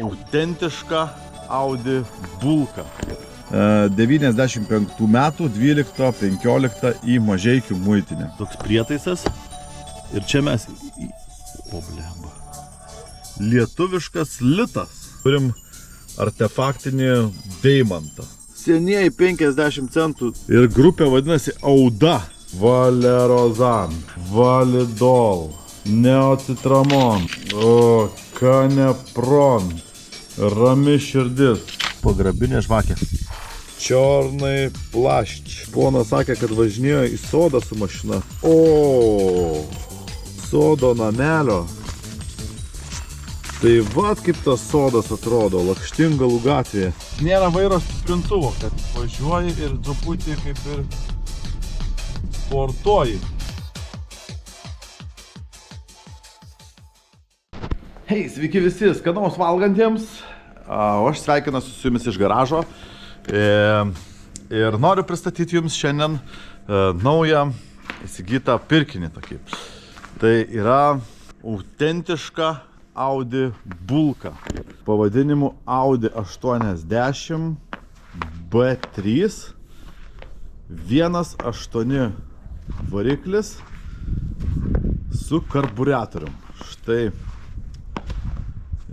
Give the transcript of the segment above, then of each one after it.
autentišką Audi Bulką. 95 metų 12-15 į Mažeikių muitinę. Toks prietaisas. Ir čia mes lietuviškas litas. Turim artefaktinį deimantą. Senieji 50 centų. Ir grupė vadinasi Auda. Valerozan, Validol, Neocitramon, Kanepron, Rami širdis. Pagrabinė žvakė. Čiornai plašč. Ponas sakė, kad važinėjo į sodą su mašina. Sodo namelio. Tai vat kaip tas sodas atrodo, Lakštingalų gatvėje. Nėra vairo stiprintuvo, kad važiuoji ir truputį kaip ir sportuoji. Hei, sveiki visi skanaus valgantiems. Aš sveikinuosi su jumis iš garažo. Ir noriu pristatyti jums šiandien naują įsigytą pirkinį tokį. Tai yra autentiška Audi Bulka. Pavadinimu Audi 80 B3 1.8 variklis su karburatorium. Štai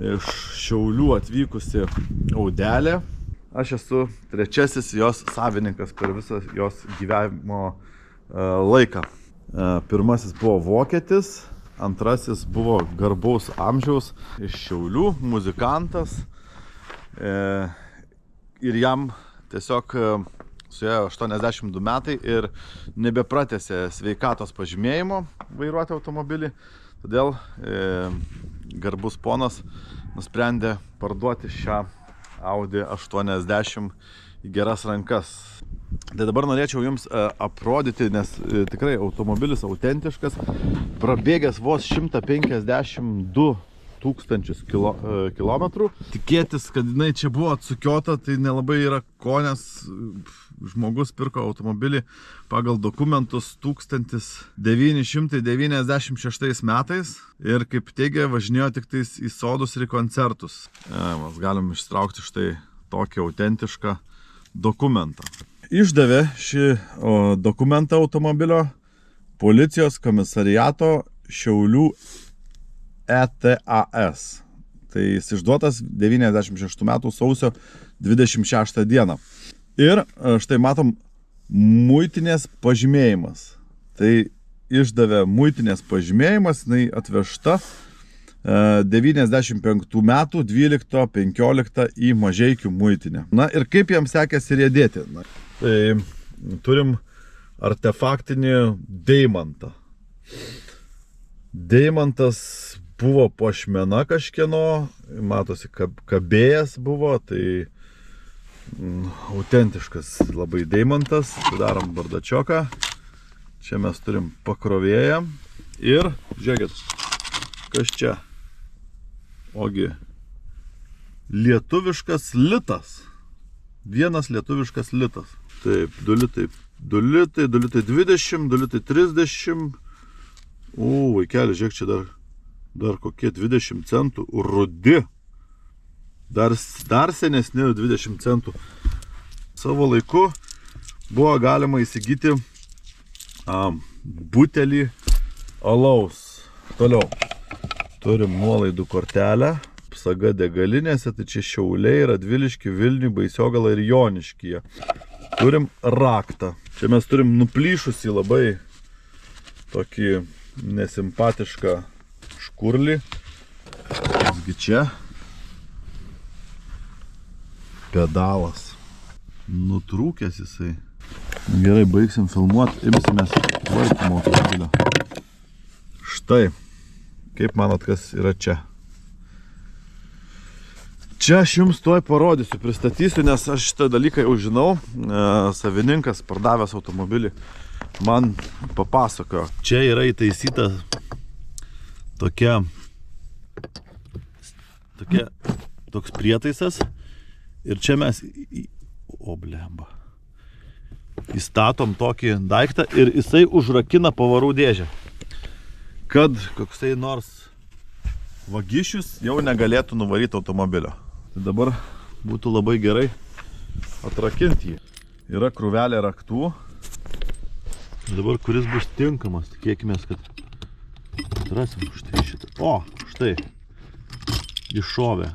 iš Šiaulių atvykusi Audelė. Aš esu trečiasis jos savininkas per visą jos gyvenimo laiką. Pirmasis buvo vokietis, antrasis buvo garbaus amžiaus iš Šiaulių, muzikantas. Ir jam tiesiog suėjo 82 metai ir nebepratęsė sveikatos pažymėjimo vairuoti automobilį. Todėl garbus ponas nusprendė parduoti šią Audi 80 į geras rankas. Tai dabar norėčiau jums aprodyti, nes tikrai automobilis autentiškas, prabėgęs vos 152 tūkstančius kilometrų. Tikėtis, kad jinai čia buvo atsukiota, tai nelabai yra ko, nes žmogus pirko automobilį pagal dokumentus 1996 metais ir, kaip teigia, važinėjo tik tais į sodus ir į koncertus. Mes galim ištraukti štai tokį autentišką dokumentą. Išdavė šį dokumentą automobilio policijos komisariato Šiaulių ETAS. Tai jis išduotas 96 metų sausio 26 dieną. Ir štai matom muitinės pažymėjimas. Tai išdavė muitinės pažymėjimas, jinai atvežta 95 metų 12-15 į Mažeikių muitinę. Na ir kaip jam sekėsi riedėti? Tai turim artefaktinį deimantą. Deimantas buvo puošmena kažkieno, matosi kabėjas buvo, tai autentiškas labai deimantas. Darom bardačioką. Čia mes turim pakrovėją. Ir žiūrėkit, kas čia? Ogi, lietuviškas litas. Vienas lietuviškas litas. Taip, 2 litai 20, 2 litai 30. Vaikeli, žiūrėk, čia dar kokie 20 centų rudi. Dar senesni 20 centų. Savo laiku buvo galima įsigyti butelį alaus. Toliau. Turim nuolaidų kortelę. Saga degalinėse, tai čia Šiauliai, Radviliški, Vilniui, Baisiogalą ir Joniškyje. Turim raktą. Čia mes turim nuplyšusį labai tokį nesimpatišką škurlį. Kasgi čia? Pedalas. Nutrūkęs jisai. Gerai, baigsim filmuoti, imsimės tvarkymo automobilio. Štai. Kaip manot, kas yra čia? Čia aš jums tuoj parodysiu, pristatysiu, nes aš šitą dalyką jau žinau. Savininkas, pardavęs automobilį, man papasakojo. Čia yra įtaisyta toks prietaisas. Ir čia mes įstatom tokį daiktą ir jisai užrakina pavarų dėžę. Kad koksai nors vagišius jau negalėtų nuvaryti automobilio. Tai dabar būtų labai gerai atrakinti jį. Yra krūvelė raktų. Dabar kuris bus tinkamas, tikėkime, kad atrasim štai šitą. O, štai. Iššovė.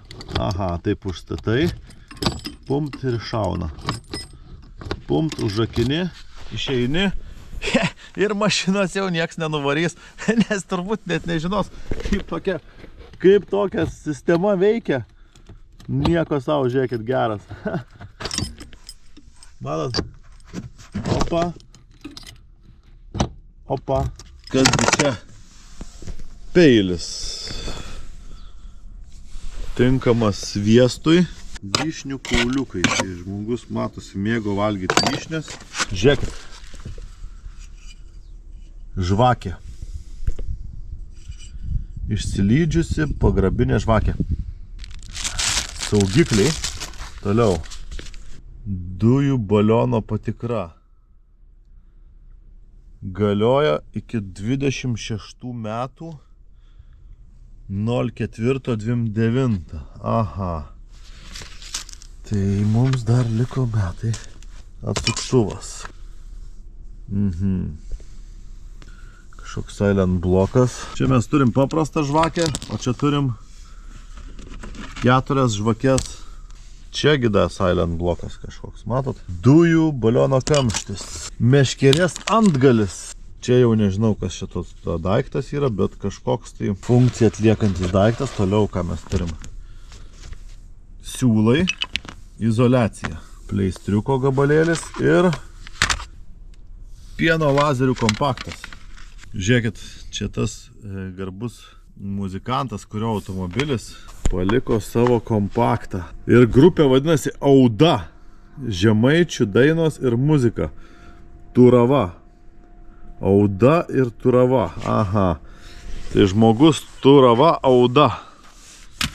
Aha, taip užstatai. Pumt ir šauna. Pumt, užrakini, išeini. Ir mašinos jau nieks nenuvarys, nes turbūt net nežinos, kaip tokia sistema veikia. Nieko savo, žiūrėkit, geras. Matot? Opa. Opa. Kasgi čia? Peilis. Tinkamas sviestui. Vyšnių kauliukai. Tai žmogus, matosi, mėgo valgyti vyšnes. Žiūrėkit. Žvakė. Išsilydžiusi pagrabinė žvakė. Saugikliai. Toliau. Dujų baliono patikra. Galioja iki 26 metų 04/29. Aha. Tai mums dar liko metai. Atsuktuvas. Kažkoks silent blokas. Čia mes turim paprastą žvakę, o čia turim 4 žvakės. Čiagi da silent blokas kažkoks, matot? Dujų baliono kamštis. Meškerės antgalis. Čia jau nežinau, kas šitas daiktas yra, bet kažkoks tai funkcija atliekantis daiktas. Toliau, ką mes turim. Siūlai. Izoliacija. Pleistriuko gabalėlis ir pieno lazerių kompaktas. Žiūrėkit, čia tas garbus muzikantas, kurio automobilis paliko savo kompaktą. Ir grupė vadinasi Auda. Žemaičių dainos ir muzika. Turava. Auda ir Turava. Aha. Tai žmogus Turava Auda.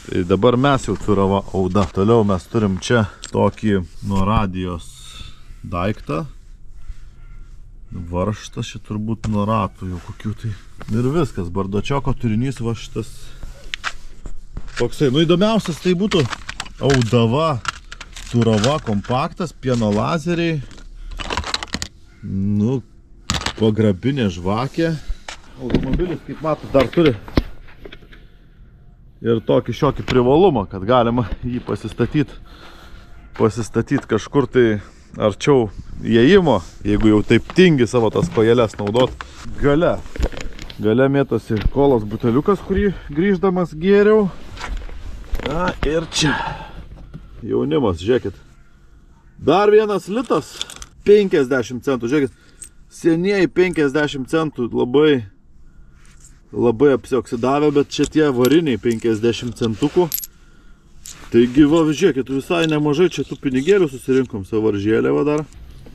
Tai dabar mes jau Turava Auda. Toliau mes turim čia tokį nuo radijos daiktą. Varžtas čia turbūt nuo ratų jau kokių tai. Ir viskas, bardačioko turinys va šitas toksai. Nu įdomiausias tai būtų Audava, Turava kompaktas, pieno lazeriai. Nu, pagrabinė žvakė. Automobilis, kaip matot, dar turi ir tokį šiokį privalumą, kad galima jį pasistatyti kažkur tai arčiau įėjimo, jeigu jau taip tingi savo tas kojeles naudot. Gale mėtosi kolos buteliukas, kurį grįždamas gėriau. Na ir čia jaunimas, žiūrėkit. Dar vienas litas, 50 centų, žiūrėkit. Senieji 50 centų labai apsioksidavę, bet čia tie variniai 50 centukų. Taigi va, žiūrėkit, visai nemažai čia tų pinigėlių susirinkom, savaržėlę va dar.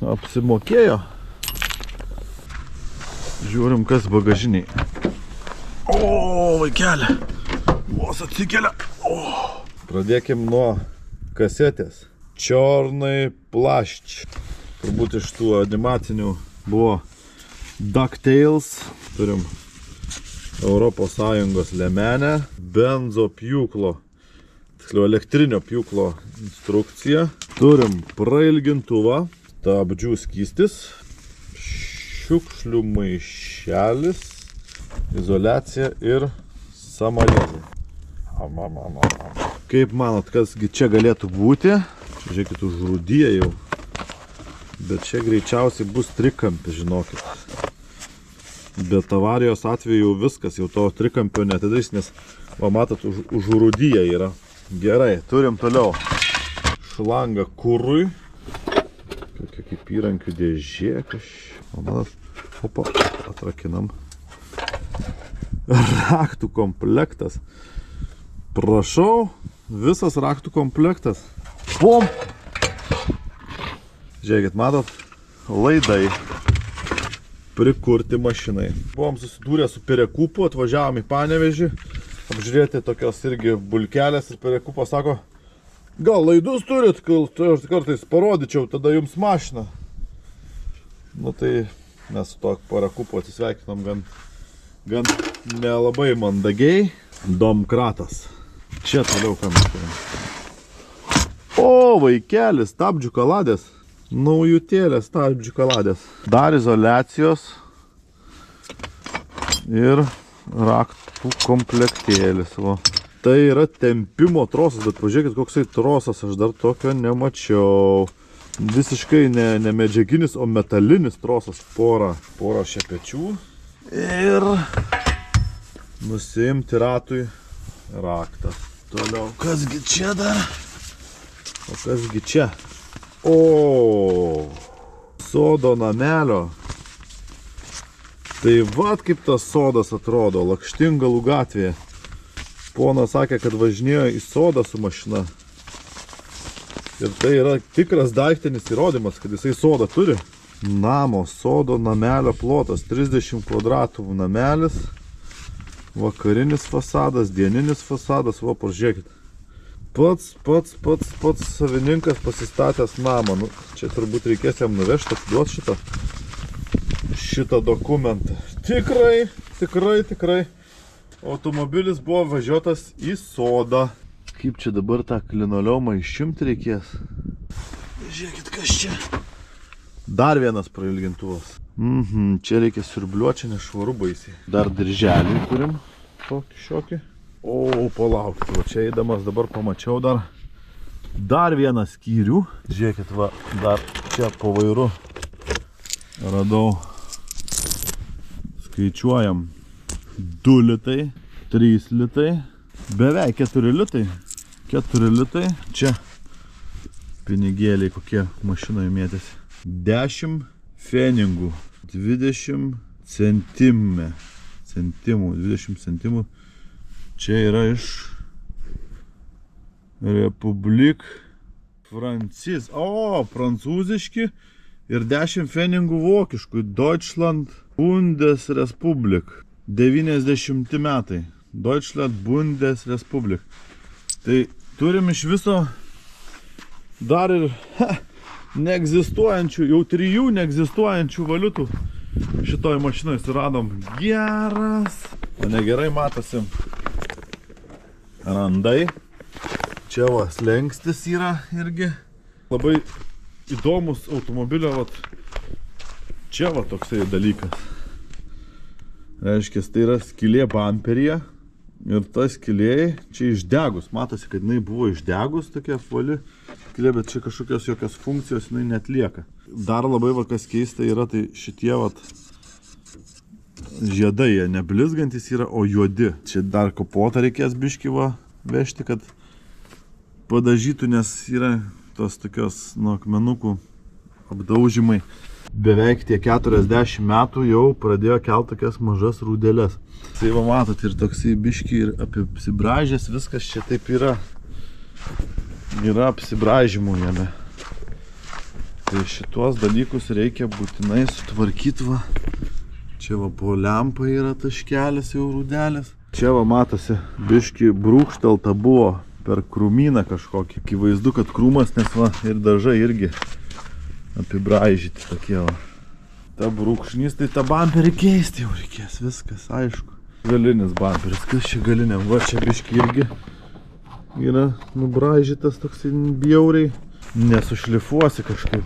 Apsimokėjo. Žiūrim, kas bagažiniai. O, vaikelė. Vos atsikelia. O. Pradėkim nuo kasetės. Čiornai plašč. Turbūt iš tų animacinių buvo DuckTales. Turim Europos Sąjungos liemenę. Benzo pjūklo. Tiksliau, elektrinio pjūklo instrukcija. Turim prailgintuvą. Stabdžių skystis. Šiukšlių maišelis. Izoliacija ir samanezė. Kaip manot, kasgi čia galėtų būti? Čia, žiūrėkit, užrūdyje jau. Bet čia greičiausiai bus trikampis, žinokit. Bet avarijos atveju viskas, jau to trikampio netidarys, nes, va, matot, užrūdyje yra. Gerai, turim toliau šlangą kurui. Tokia kaip įrankių dėžė. O matot, opa, atrakinam. Raktų komplektas. Prašau, visas raktų komplektas. Pum! Žiūrėkit, matot, laidai prikurti mašinai. Buvom susidūrę su Perekupu, atvažiavom į Panevėžį, apžiūrėti tokios irgi bulkelės ir Perekupas sako, gal laidus turit, aš kartais parodyčiau, tada jums mašiną. Nu tai mes su to Perekupu atsisveikinom gan nelabai mandagiai. Domkratas. Čia toliau ką mes turim. O, vaikelis, stabdžių kaladės. Naujutėlės stabdžių kaladės. Dar izoliacijos. Ir raktų komplektėlis. Va. Tai yra tempimo trosas, bet pažiūrėkit, koksai trosas, aš dar tokio nemačiau. Visiškai ne medžiaginis, o metalinis trosas. Porą šepečių. Ir nusiimti ratui raktas. Toliau, kasgi čia dar? O kasgi čia? O, sodo namelio. Tai vat kaip tas sodas atrodo, Lakštingalų gatvėje. Ponas sakė, kad važinėjo į sodą su mašina. Ir tai yra tikras daiktinis įrodymas, kad jisai sodą turi. Namo, sodo namelio plotas, 30 kvadratų namelis. Vakarinis fasadas, dieninis fasadas, va, pažiūrėkit. Pats savininkas pasistatęs namą. Nu, čia turbūt reikės jam nuvežti, atiduoti šitą dokumentą. Tikrai. Automobilis buvo važiuotas į sodą. Kaip čia dabar tą linoleumą išimti reikės? Žiūrėkit, kas čia. Dar vienas prailgintuvas. Čia reikia siurbliuoti, čia nešvaru baisiai. Dar dirželį turim. Tokį šiokį. O, palaukti. O čia eidamas dabar pamačiau dar vieną skyrių. Žiūrėkit, va, dar čia po vairu radau. Skaičiuojam. 2 litai, 3 litai, beveik 4 litai. 4 litai. Čia pinigėliai kokie mašinoje mėtėsi. 10 pfenigų. 20 centimų. 20 centimų. Čia yra iš Republik Francis. O, prancūziški ir 10 pfenigų vokiškų. Deutschland Bundesrepublik. 90 metai. Deutschland Bundesrepublik. Tai turim iš viso dar ir neegzistuojančių, jau 3 neegzistuojančių valiutų šitoj mašinoj suradom. Geras. O negerai matosi randai. Čia va slengstis yra irgi. Labai įdomus automobilio, vat. Čia va toksai dalykas. Reiškia, tai yra skylė bamperyje ir ta skylė čia išdegus. Matosi, kad jinai buvo išdegus, tokia apvali skylė, bet čia kažkokios jokios funkcijos jinai netlieka. Dar labai va kas keista yra, tai šitie vat žiedai, jie neblizgantis yra, o juodi. Čia dar kapotą reikės biškį va vežti, kad padažytų, nes yra tos tokios nuo akmenukų apdaužymai. Beveik tie 40 metų jau pradėjo kelt tokias mažas rūdelės. Tai va matot, ir toksai biškį ir apsibražęs, viskas čia taip yra. Yra apsibražymų jame. Tai šitos dalykus reikia būtinai sutvarkyti va. Čia va po lempa yra taškelis jau rūdelės. Čia va matosi, biškį brūkštelta buvo per krūmyną kažkokį. Akivaizdu, kad krūmas, nes va ir dažai irgi apibraižyti tokie va. Ta brūkšnys, tai tą bamperį keisti jau reikės, viskas, aišku. Galinis bamperis, kas čia galiniam? Va čia biškį irgi yra nubraižytas toksai bjauriai. Nesušlifuosi kažkaip.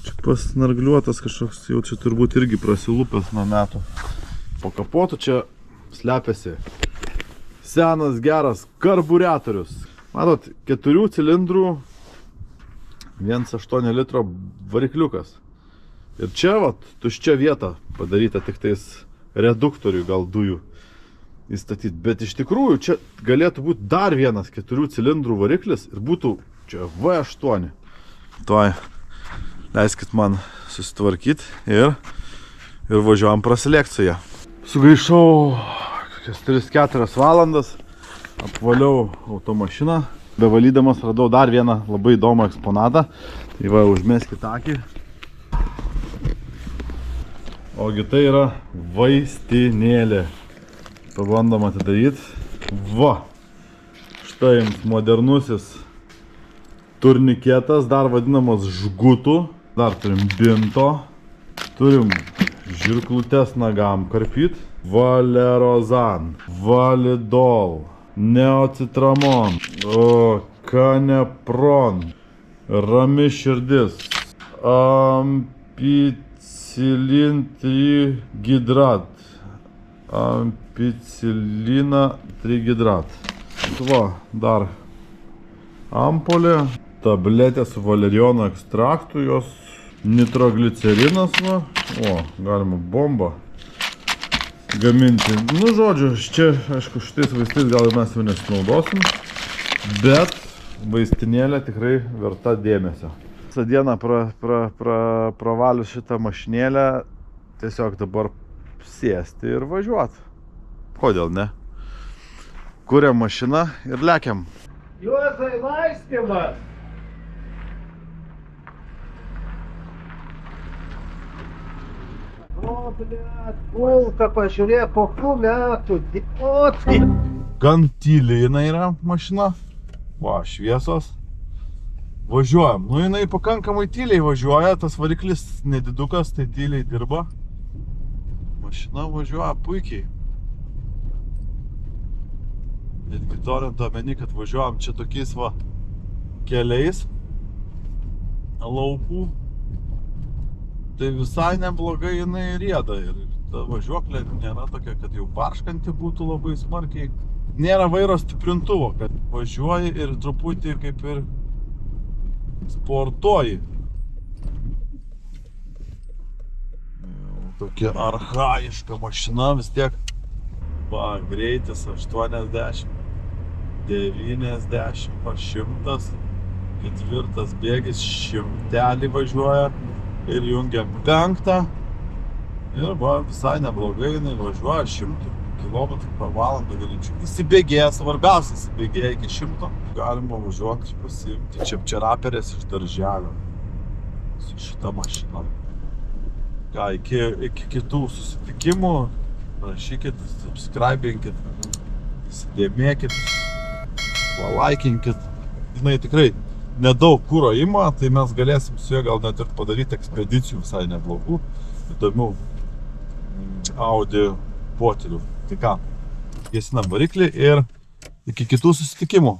Čia pasnargliuotas kažkoks, jau čia turbūt irgi prasilupęs nuo metų. Po kapotu čia slepiasi senas geras karburiatorius. Matot, 4 cilindrų 1,8 litro varikliukas. Ir čia vat tuščia vieta padaryta tik tais reduktoriui gal dujų įstatyti. Bet iš tikrųjų čia galėtų būti dar vienas 4 cilindrų variklis ir būtų čia V8. Tuoj leiskit man susitvarkyti ir važiuojam prasilėkt su ją. Sugaišau kokias 3-4 valandas, apvaliau automašiną. Bevalydamas radau dar vieną labai įdomų eksponatą. Tai va, užmeskit akį. Ogi tai yra vaistinėlė. Pabandom atidaryti. Va. Štai jums modernusis turniketas, dar vadinamas žgutų. Dar turim binto. Turim žirklutes nagam karpyt. Valerozan, Validol, Neocitramon, Kanepron, Rami širdis, Ampicilin trigidrat, Ampicilina trigidrat. Va, dar ampulė, tabletė su valerijono ekstraktu, jos nitroglicerinas, va. O, galima bombą gaminti. Nu, žodžiu, čia, aišku, šitais vaistais gal mes jau nesinaudosim, bet vaistinėlė tikrai verta dėmesio. Visą dieną pravalius šitą mašinėlę, tiesiog dabar sėsti ir važiuoti. Kodėl ne? Kuriam mašiną ir lekiam. Juozai, laistymas! O, blėt, kulka, pažiūrėk, po kių metų. O, tai... Gan tyliai jinai yra mašina. Va, šviesos. Važiuojam. Nu, jinai pakankamai tyliai važiuoja. Tas variklis nedidukas, tai tyliai dirba. Mašina važiuoja puikiai. Irgi turint omeny, kad važiuojam čia tokiais va keliais laukų. Tai visai neblogai jinai rieda ir ta važiuoklė nėra tokia, kad jau barškanti būtų labai smarkiai. Nėra vairo stiprintuvo, kad važiuoji ir truputį kaip ir sportuoji. Tokia archaiška mašina vis tiek. Va, greitis 80, 90, 100, ketvirtas bėgis 100 važiuoja. Ir jungiam 5 ir va, visai neblogai jinai važiuoja 100 km/h greičiu. Įsibėgėja, svarbiausia įsibėgėja iki 100. Galima važiuoti, pasiimti čepčeraperės iš darželio su šita mašina. Ką, iki kitų susitikimų, rašykit, subscribinkit, įsidėmėkit, palaikinkit. Jinai tikrai nedaug kuro ima, tai mes galėsim su juo gal net ir padaryti ekspedicijų visai neblogų, įdomių Audi potyrių. Tai ką, gesinam variklį ir iki kitų susitikimų.